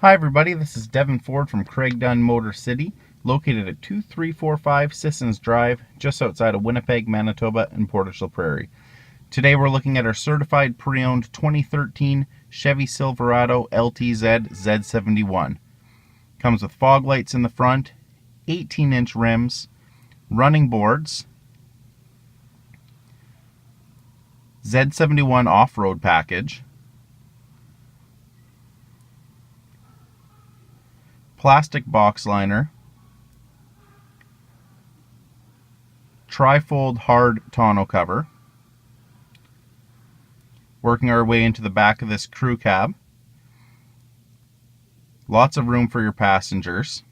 Hi everybody, this is Devin Ford from Craig Dunn Motor City, located at 2345 Sissons Drive, just outside of Winnipeg, Manitoba and Portage la Prairie. Today we're looking at our certified pre-owned 2013 Chevy Silverado LTZ Z71. Comes with fog lights in the front, 18-inch rims, running boards, Z71 off-road package, plastic box liner, tri-fold hard tonneau cover. Working our way into the back of this crew cab. Lots of room for your passengers.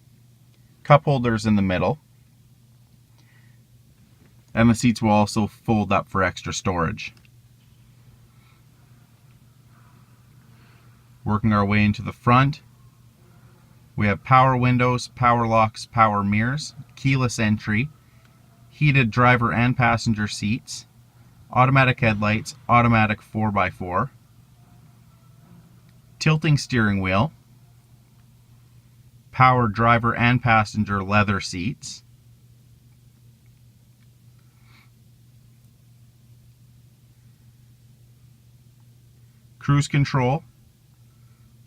Cup holders in the middle. And the seats will also fold up for extra storage. Working our way into the front. We have power windows, power locks, power mirrors, keyless entry, heated driver and passenger seats, automatic headlights, automatic 4x4, tilting steering wheel, power driver and passenger leather seats, cruise control,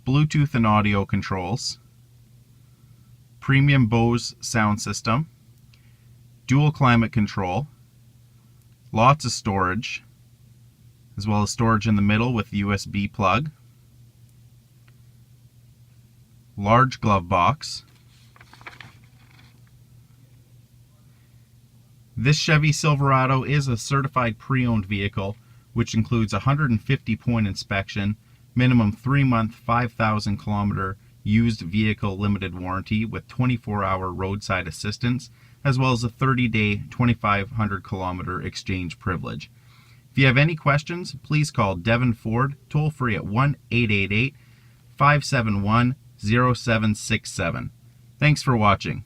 Bluetooth and audio controls, premium Bose sound system, dual climate control, lots of storage, as well as storage in the middle with USB plug, large glove box. This Chevy Silverado is a certified pre-owned vehicle, which includes a 150-point inspection, minimum 3-month, 5,000 kilometer used vehicle limited warranty with 24-hour roadside assistance, as well as a 30-day, 2,500 kilometer exchange privilege. If you have any questions, please call Devin Ford toll free at 1-888-571-0767. Thanks for watching.